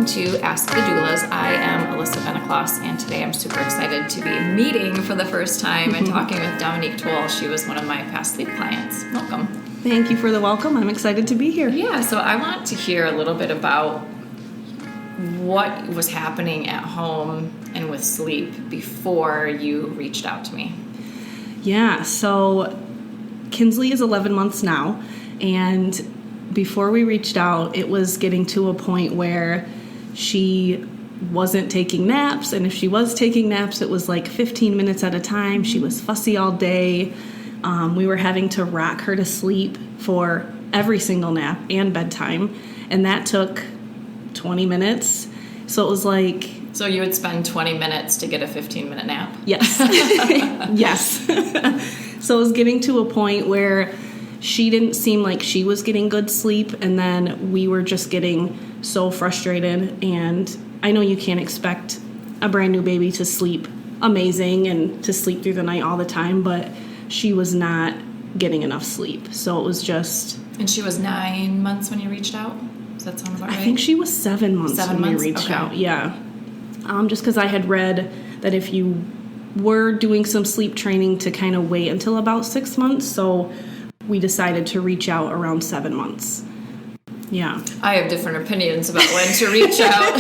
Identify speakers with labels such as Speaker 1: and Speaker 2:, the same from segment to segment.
Speaker 1: to Ask the Doulas. I am Alyssa Benacloss, and today I'm super excited to be meeting for the first time and talking with Dominique. She was one of my past sleep clients. Welcome.
Speaker 2: Thank you for the welcome. I'm excited to be here.
Speaker 1: Yeah, so I want to hear a little bit about what was happening at home and with sleep before you reached out to me.
Speaker 2: Yeah, so Kinsley is 11 months now, and before we reached out, it was getting to a point where she wasn't taking naps, and if she was taking naps, it was like 15 minutes at a time. She was fussy all day. We were having to rock her to sleep for every single nap and bedtime, and that took 20 minutes. So it was like...
Speaker 1: So you would spend 20 minutes to get a 15-minute nap?
Speaker 2: Yes. Yes. So it was getting to a point where she didn't seem like she was getting good sleep, and then we were just getting so frustrated. And I know you can't expect a brand new baby to sleep amazing and to sleep through the night all the time, but she was not getting enough sleep. So it was just...
Speaker 1: And she was 9 months when you reached out? Does that sound about right?
Speaker 2: I think she was 7 months
Speaker 1: 7
Speaker 2: when
Speaker 1: months?
Speaker 2: we reached
Speaker 1: Okay.
Speaker 2: out. Yeah. Just because I had read that if you were doing some sleep training to kind of wait until about 6 months, so we decided to reach out around 7 months. Yeah.
Speaker 1: I have different opinions about when to reach out.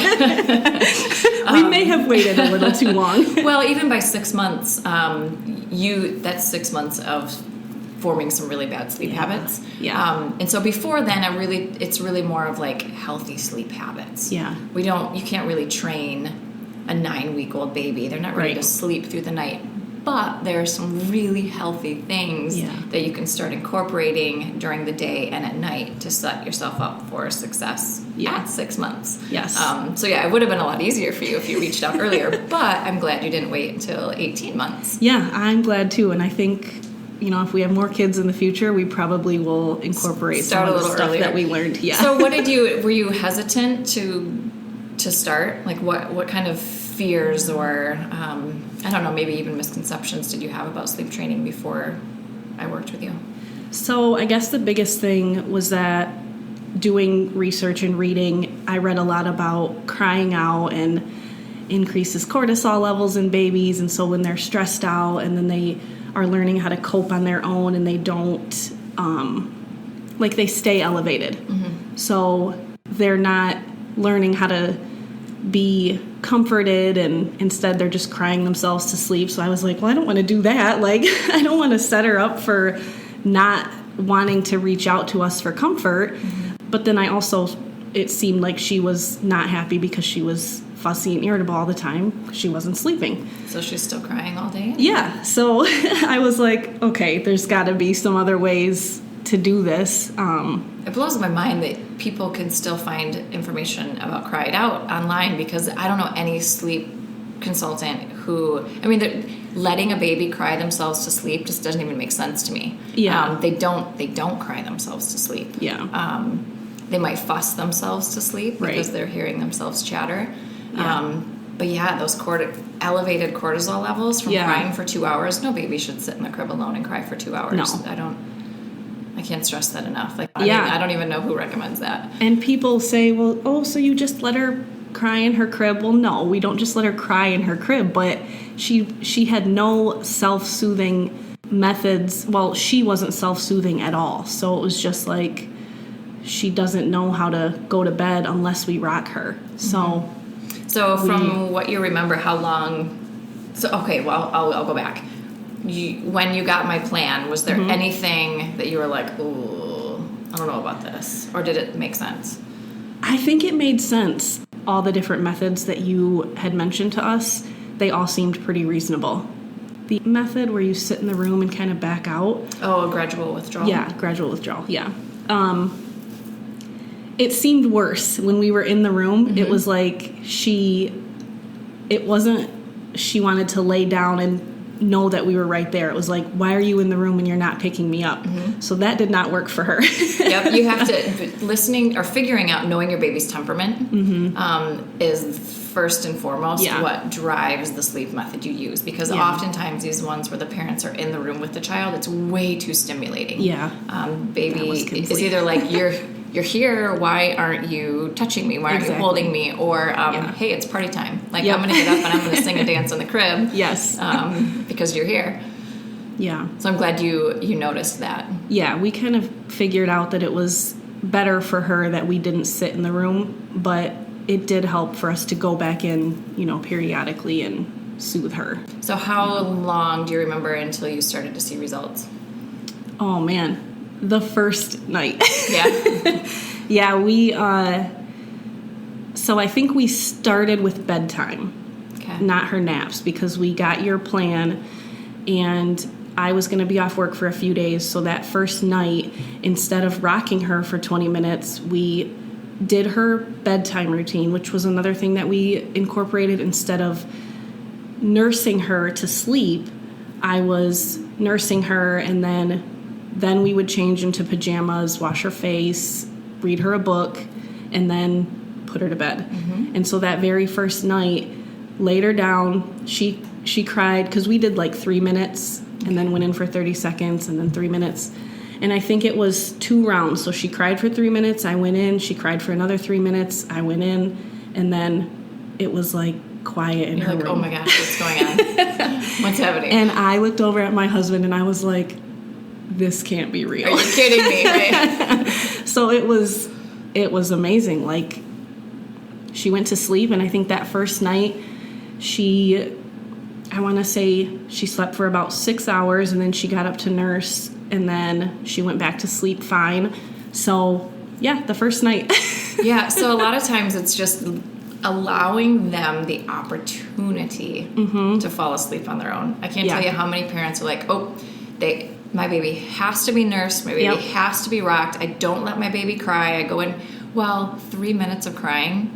Speaker 2: We may have waited a little too long.
Speaker 1: Well, even by 6 months, that's 6 months of forming some really bad sleep habits.
Speaker 2: Yeah.
Speaker 1: And so before then, it's really more of like healthy sleep habits.
Speaker 2: Yeah.
Speaker 1: You can't really train a 9-week-old baby. They're not ready to sleep through the night. But there are some really healthy things that you can start incorporating during the day and at night to set yourself up for success at 6 months.
Speaker 2: Yes.
Speaker 1: So it would have been a lot easier for you if you reached out earlier, but I'm glad you didn't wait until 18 months.
Speaker 2: Yeah, I'm glad too. And I think, if we have more kids in the future, we probably will incorporate some of the stuff that we learned. Yeah.
Speaker 1: So were you hesitant to start? Like what kind of fears or I don't know, maybe even misconceptions did you have about sleep training before I worked with you?
Speaker 2: So I guess the biggest thing was that doing research and reading, I read a lot about crying out and increases cortisol levels in babies, and so when they're stressed out and then they are learning how to cope on their own and they don't they stay elevated. Mm-hmm. So they're not learning how to be comforted, and instead they're just crying themselves to sleep. So I was like, well, I don't want to do that. Like, I don't want to set her up for not wanting to reach out to us for comfort. Mm-hmm. But then it seemed like she was not happy because she was fussy and irritable all the time. She wasn't sleeping.
Speaker 1: So she's still crying all day?
Speaker 2: Yeah. So I was like, okay, there's got to be some other ways to do this.
Speaker 1: It blows my mind that people can still find information about Cry It Out online, because I don't know any sleep consultant letting a baby cry themselves to sleep just doesn't even make sense to me.
Speaker 2: Yeah.
Speaker 1: They don't cry themselves to sleep.
Speaker 2: Yeah.
Speaker 1: They might fuss themselves to sleep because they're hearing themselves chatter.
Speaker 2: Yeah.
Speaker 1: But those elevated cortisol levels from crying for 2 hours, no baby should sit in the crib alone and cry for 2 hours.
Speaker 2: No.
Speaker 1: I can't stress that enough. I don't even know who recommends that.
Speaker 2: And people say, well, so you just let her cry in her crib. Well, no, we don't just let her cry in her crib, but she had no self-soothing methods. Well, she wasn't self-soothing at all. So it was just like she doesn't know how to go to bed unless we rock her.
Speaker 1: Mm-hmm. So from what you remember, how long... So, okay, well, I'll go back. When you got my plan, was there anything that you were like, ooh, I don't know about this? Or did it make sense?
Speaker 2: I think it made sense. All the different methods that you had mentioned to us, they all seemed pretty reasonable. The method where you sit in the room and kind of back out.
Speaker 1: Oh, a gradual withdrawal?
Speaker 2: Yeah, gradual withdrawal, yeah. It seemed worse when we were in the room. Mm-hmm. It was like she wanted to lay down and know that we were right there. It was like, why are you in the room and you're not picking me up? Mm-hmm. So that did not work for her.
Speaker 1: Yep, you have to, listening or figuring out, knowing your baby's temperament is first and foremost what drives the sleep method you use. Because oftentimes these ones where the parents are in the room with the child, it's way too stimulating.
Speaker 2: Yeah.
Speaker 1: Baby is either like, you're here, why aren't you touching me? Why aren't you holding me? Or, hey, it's party time. Like, I'm going to get up and I'm going to sing and dance in the crib.
Speaker 2: Yes.
Speaker 1: Because you're here.
Speaker 2: Yeah.
Speaker 1: So I'm glad you noticed that.
Speaker 2: Yeah, we kind of figured out that it was better for her that we didn't sit in the room, but it did help for us to go back in, periodically and soothe her.
Speaker 1: So how long do you remember until you started to see results?
Speaker 2: Oh, man. The first night.
Speaker 1: Yeah?
Speaker 2: Yeah, we, so I think we started with bedtime, not her naps, because we got your plan, and I was going to be off work for a few days, so that first night, instead of rocking her for 20 minutes, we did her bedtime routine, which was another thing that we incorporated. Instead of nursing her to sleep, I was nursing her, and then we would change into pajamas, wash her face, read her a book, and then put her to bed. Mm-hmm. And so that very first night, laid her down, she cried, because we did like 3 minutes, and then went in for 30 seconds, and then 3 minutes. And I think it was 2 rounds. So she cried for 3 minutes, I went in, she cried for another 3 minutes, I went in, and then it was like quiet in her room.
Speaker 1: Oh my gosh, what's going on? What's happening?
Speaker 2: And I looked over at my husband, and I was like, this can't be real.
Speaker 1: Are you kidding me? Right?
Speaker 2: So it was amazing. Like, she went to sleep, and I think that first night I want to say she slept for about 6 hours, and then she got up to nurse, and then she went back to sleep fine. So, yeah, the first night.
Speaker 1: Yeah, so a lot of times it's just allowing them the opportunity to fall asleep on their own. I can't tell you how many parents are like, my baby has to be nursed, my baby has to be rocked, I don't let my baby cry, I go in. Well, 3 minutes of crying,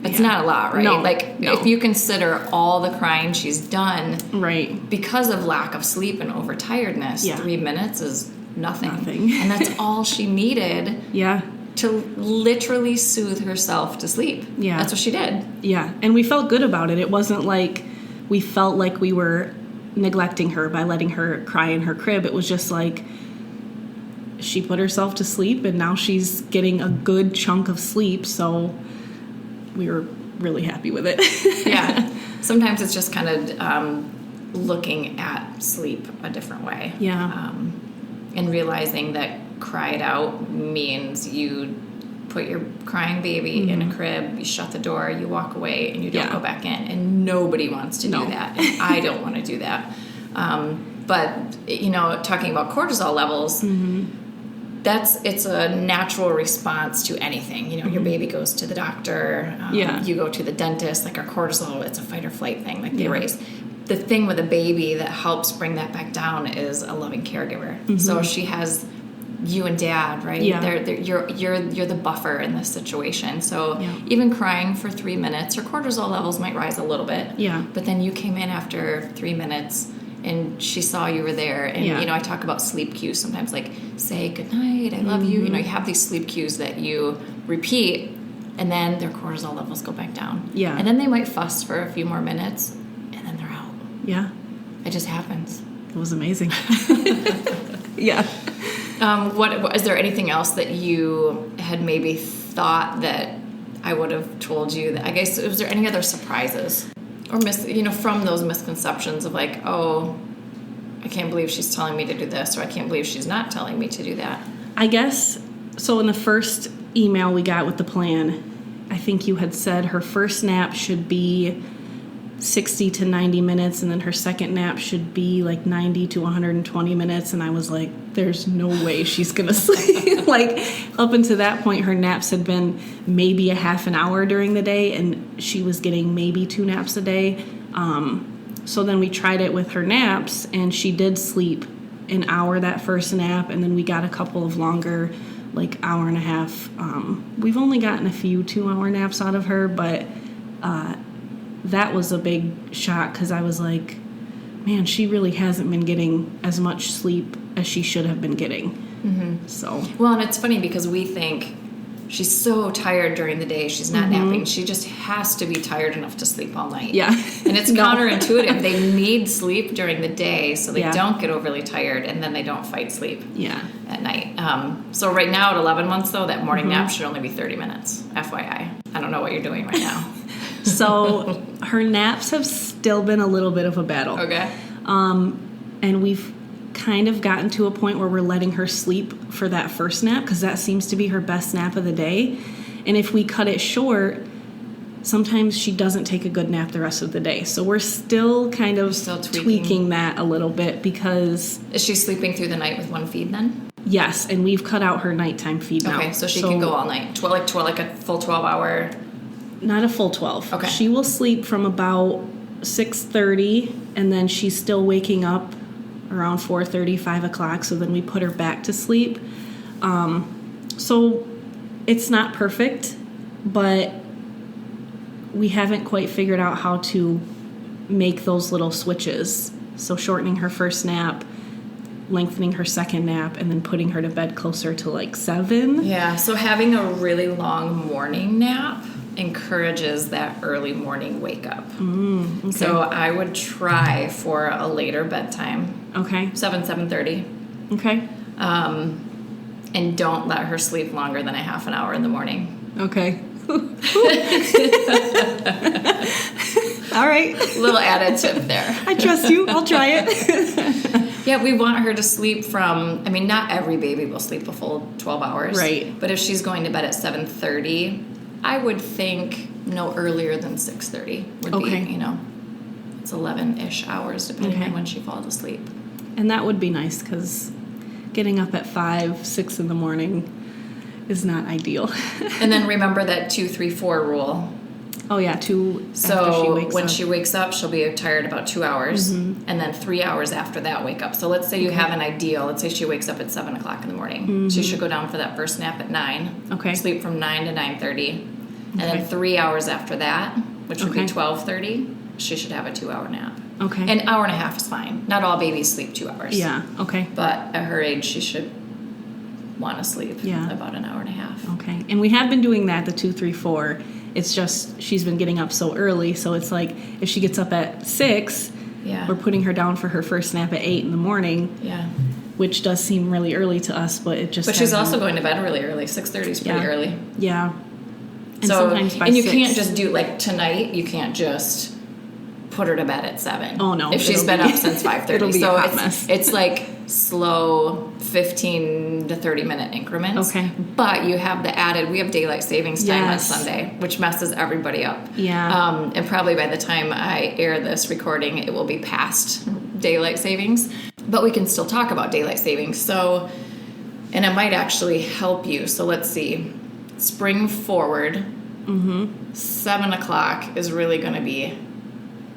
Speaker 1: it's not a lot, right?
Speaker 2: No,
Speaker 1: if you consider all the crying she's done,
Speaker 2: right,
Speaker 1: because of lack of sleep and overtiredness, 3 minutes is nothing. And that's all she needed.
Speaker 2: Yeah.
Speaker 1: To literally soothe herself to sleep.
Speaker 2: Yeah.
Speaker 1: That's what she did.
Speaker 2: Yeah. And we felt good about it. It wasn't like we felt like we were neglecting her by letting her cry in her crib. It was just like she put herself to sleep, and now she's getting a good chunk of sleep. So we were really happy with it.
Speaker 1: Yeah. Sometimes it's just kind of looking at sleep a different way.
Speaker 2: Yeah.
Speaker 1: And realizing that cry it out means you put your crying baby in a crib, you shut the door, you walk away, and you don't go back in. And nobody wants to do that. And I don't want to do that. But, talking about cortisol levels, it's a natural response to anything. Your baby goes to the doctor, you go to the dentist, like our cortisol, it's a fight or flight thing, like they raise. The thing with a baby that helps bring that back down is a loving caregiver. So she has you and dad, right?
Speaker 2: Yeah.
Speaker 1: You're the buffer in this situation. So even crying for 3 minutes, her cortisol levels might rise a little bit.
Speaker 2: Yeah.
Speaker 1: But then you came in after 3 minutes, and she saw you were there. And, I talk about sleep cues sometimes, like, say goodnight, I love you. You have these sleep cues that you repeat, and then their cortisol levels go back down.
Speaker 2: Yeah.
Speaker 1: And then they might fuss for a few more minutes, and then they're out.
Speaker 2: Yeah.
Speaker 1: It just happens.
Speaker 2: It was amazing. Yeah.
Speaker 1: What is there anything else that you had maybe thought that I would have told you? I guess, was there any other surprises? Or from those misconceptions of like, oh, I can't believe she's telling me to do this, or I can't believe she's not telling me to do that.
Speaker 2: I guess, so in the first email we got with the plan, I think you had said her first nap should be 60 to 90 minutes, and then her second nap should be like 90 to 120 minutes, and I was like, there's no way she's gonna sleep. Like, up until that point, her naps had been maybe a half an hour during the day, and she was getting maybe 2 naps a day. So then we tried it with her naps, and she did sleep an hour that first nap, and then we got a couple of longer, like hour and a half. We've only gotten a few 2-hour naps out of her, but that was a big shock, because I was like, man, she really hasn't been getting as much sleep as she should have been getting. So,
Speaker 1: well, and it's funny because we think she's so tired during the day, she's not napping. She just has to be tired enough to sleep all night.
Speaker 2: Yeah.
Speaker 1: And it's counterintuitive. They need sleep during the day so they don't get overly tired, and then they don't fight sleep at night. So right now at 11 months, though, that morning nap should only be 30 minutes, FYI. I don't know what you're doing right now.
Speaker 2: So her naps have still been a little bit of a battle.
Speaker 1: Okay.
Speaker 2: And we've kind of gotten to a point where we're letting her sleep for that first nap because that seems to be her best nap of the day. And if we cut it short, sometimes she doesn't take a good nap the rest of the day. So we're still kind of tweaking that a little bit because...
Speaker 1: Is she sleeping through the night with one feed then?
Speaker 2: Yes, and we've cut out her nighttime feed now.
Speaker 1: Okay, so she can go all night, like a full 12-hour...
Speaker 2: Not a full 12.
Speaker 1: Okay.
Speaker 2: She will sleep from about 6:30, and then she's still waking up around 4:30, 5 o'clock, so then we put her back to sleep. So it's not perfect, but we haven't quite figured out how to make those little switches. So shortening her first nap, lengthening her second nap, and then putting her to bed closer to like 7.
Speaker 1: Yeah, so having a really long morning nap encourages that early morning wake up.
Speaker 2: Okay.
Speaker 1: So I would try for a later bedtime.
Speaker 2: Okay.
Speaker 1: 7:30.
Speaker 2: Okay.
Speaker 1: And don't let her sleep longer than a half an hour in the morning.
Speaker 2: Okay. All right.
Speaker 1: Little added tip there.
Speaker 2: I trust you. I'll try it.
Speaker 1: Yeah, we want her to sleep from, not every baby will sleep a full 12 hours.
Speaker 2: Right.
Speaker 1: But if she's going to bed at 7:30, I would think no earlier than 6:30 would be, it's 11-ish hours depending on when she falls asleep.
Speaker 2: And that would be nice because getting up at 5, 6 in the morning is not ideal.
Speaker 1: And then remember that 2-3-4 rule.
Speaker 2: Oh yeah, 2
Speaker 1: So
Speaker 2: after she wakes
Speaker 1: when
Speaker 2: up.
Speaker 1: she wakes up, she'll be tired about 2 hours, and then 3 hours after that wake up. So let's say you have an ideal. Let's say she wakes up at 7 o'clock in the morning. She should go down for that first nap at 9.
Speaker 2: Okay.
Speaker 1: Sleep from 9 to 9:30. And then 3 hours after that, which would be 12:30, she should have a 2-hour nap.
Speaker 2: Okay.
Speaker 1: An hour and a half is fine. Not all babies sleep 2 hours.
Speaker 2: Yeah, okay.
Speaker 1: But at her age, she should want to sleep about an hour and a half.
Speaker 2: Okay. And we have been doing that, the 2-3-4. It's just she's been getting up so early, so it's like if she gets up at 6, we're putting her down for her first nap at 8 in the morning.
Speaker 1: Yeah.
Speaker 2: Which does seem really early to us, but it just...
Speaker 1: But she's also going to bed really early. 6:30 is pretty early.
Speaker 2: Yeah. And
Speaker 1: so,
Speaker 2: sometimes by
Speaker 1: and you
Speaker 2: 6.
Speaker 1: can't just do, like, tonight, you can't just put her to bed at 7.
Speaker 2: Oh, no.
Speaker 1: If she's been up since 5:30.
Speaker 2: It'll be
Speaker 1: so
Speaker 2: a hot mess.
Speaker 1: It's like slow 15 to 30 minute increments.
Speaker 2: Okay.
Speaker 1: But you have we have daylight savings time on
Speaker 2: Yes.
Speaker 1: Sunday, which messes everybody up.
Speaker 2: Yeah.
Speaker 1: And probably by the time I air this recording, it will be past daylight savings. But we can still talk about daylight savings. So, and it might actually help you. So let's see. Spring forward, 7 o'clock is really going to be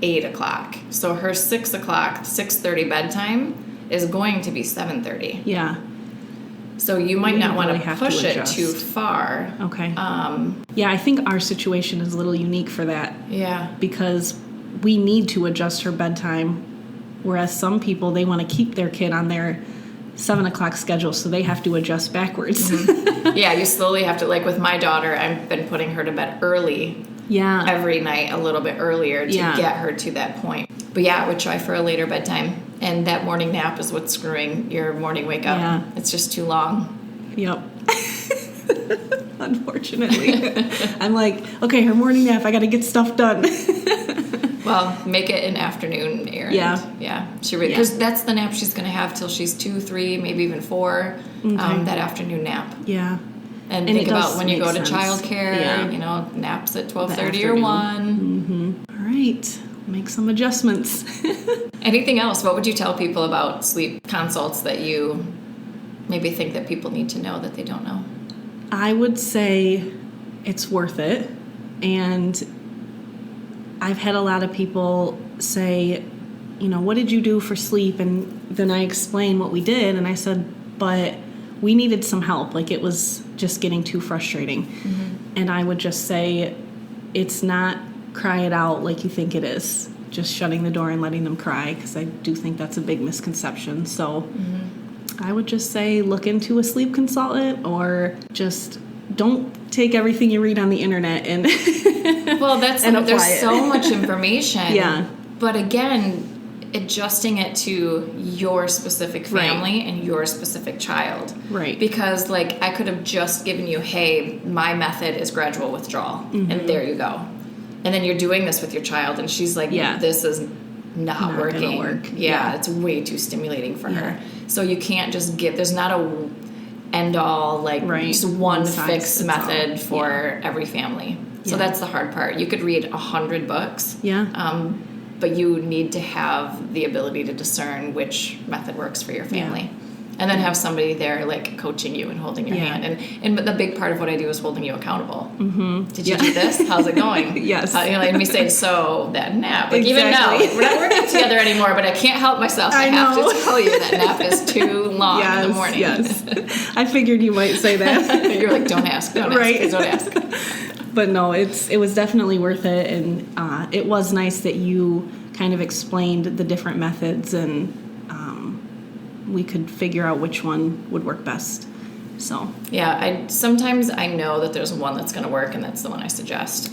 Speaker 1: 8 o'clock. So her 6 o'clock, 6:30 bedtime is going to be 7:30.
Speaker 2: Yeah.
Speaker 1: So you might not want
Speaker 2: really
Speaker 1: to
Speaker 2: have to
Speaker 1: push it
Speaker 2: adjust.
Speaker 1: too far.
Speaker 2: Okay. Yeah, I think our situation is a little unique for that.
Speaker 1: Yeah.
Speaker 2: Because we need to adjust her bedtime, whereas some people, they want to keep their kid on their 7 o'clock schedule, so they have to adjust backwards.
Speaker 1: Yeah, you slowly have to, like with my daughter, I've been putting her to bed early.
Speaker 2: Yeah.
Speaker 1: Every night, a little bit earlier to get her to that point. But yeah, I would try for a later bedtime. And that morning nap is what's screwing your morning wake up.
Speaker 2: Yeah.
Speaker 1: It's just too long.
Speaker 2: Yep. Unfortunately. I'm like, okay, her morning nap, I got to get stuff done.
Speaker 1: Well, make it an afternoon errand. Yeah. Because that's the nap she's going to have till she's 2, 3, maybe even 4, that afternoon nap.
Speaker 2: Yeah.
Speaker 1: And think about when you go to childcare, naps at 12:30 or 1.
Speaker 2: All right. Make some adjustments.
Speaker 1: Anything else? What would you tell people about sleep consults that you maybe think that people need to know that they don't know?
Speaker 2: I would say it's worth it. And I've had a lot of people say, what did you do for sleep? And then I explained what we did. And I said, but we needed some help. Like, it was just getting too frustrating. And I would just say, it's not cry it out like you think it is. Just shutting the door and letting them cry, because I do think that's a big misconception. So I would just say look into a sleep consultant, or just don't take everything you read on the internet and
Speaker 1: well, that's
Speaker 2: and
Speaker 1: there's
Speaker 2: apply it.
Speaker 1: so much information.
Speaker 2: Yeah.
Speaker 1: But again, adjusting it to your specific family and your specific child.
Speaker 2: Right.
Speaker 1: Because like I could have just given you, hey, my method is gradual withdrawal, and there you go. And then you're doing this with your child, and she's like, this is not working.
Speaker 2: Gonna work.
Speaker 1: Yeah, it's way too stimulating for her. So you can't just give. There's not a end all like just one fixed method for every family. So that's the hard part. You could read 100 books.
Speaker 2: Yeah.
Speaker 1: But you need to have the ability to discern which method works for your family. And then have somebody there like coaching you and holding your hand. And the big part of what I do is holding you accountable. Mm-hmm. Did you do this? How's it going?
Speaker 2: Yes.
Speaker 1: Let me say, so that nap. Like even now, like, we're not working together anymore, but I can't help myself. I have to tell you that nap is too long in the morning.
Speaker 2: Yes. I figured you might say that.
Speaker 1: You're like, don't ask. Don't ask.
Speaker 2: But no, it was definitely worth it. And it was nice that you kind of explained the different methods and we could figure out which one would work best. So sometimes I know that there's one that's going to work, and that's the one I suggest.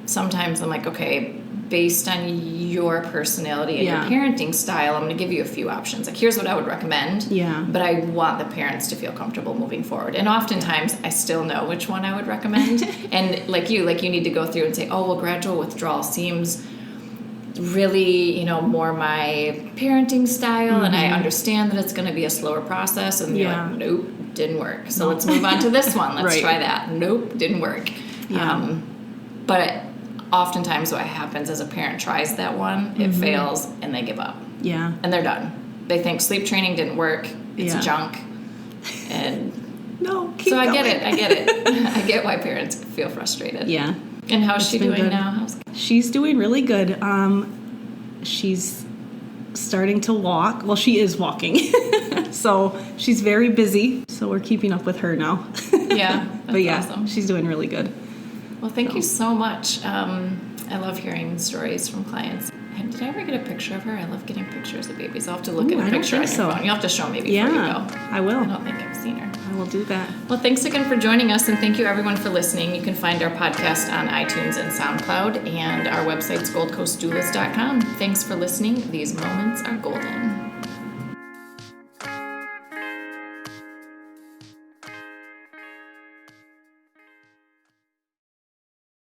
Speaker 2: Sometimes I'm like, okay, based on your personality and your parenting style, I'm going to give you a few options. Like, here's what I would recommend. But I want the parents to feel comfortable moving forward. And oftentimes, I still know which one I would recommend. And like you need to go through and say, oh, well, gradual withdrawal seems really, more my parenting style, and I understand that it's going to be a slower process, and you're like, nope, didn't work. So let's move on to this one. Let's try that. Nope, didn't work. But oftentimes what happens is a parent tries that one, it fails, and they give up. Yeah. And they're done. They think sleep training didn't work. It's junk. And so I get it. I get why parents feel frustrated. Yeah. And how's she doing now? She's doing really good. She's starting to walk. Well, she is walking. So she's very busy. So we're keeping up with her now.
Speaker 1: Yeah. But awesome.
Speaker 2: She's doing really good.
Speaker 1: Well, thank you so much. I love hearing stories from clients. Did I ever get a picture of her? I love getting pictures of babies. I'll have to look at a picture on your phone. You'll have to show me before you go.
Speaker 2: I will.
Speaker 1: I don't think I've seen her.
Speaker 2: I will do that.
Speaker 1: Well, thanks again for joining us, and thank you everyone for listening. You can find our podcast on iTunes and SoundCloud, and our website's goldcoastdoulas.com. Thanks for listening. These moments are golden.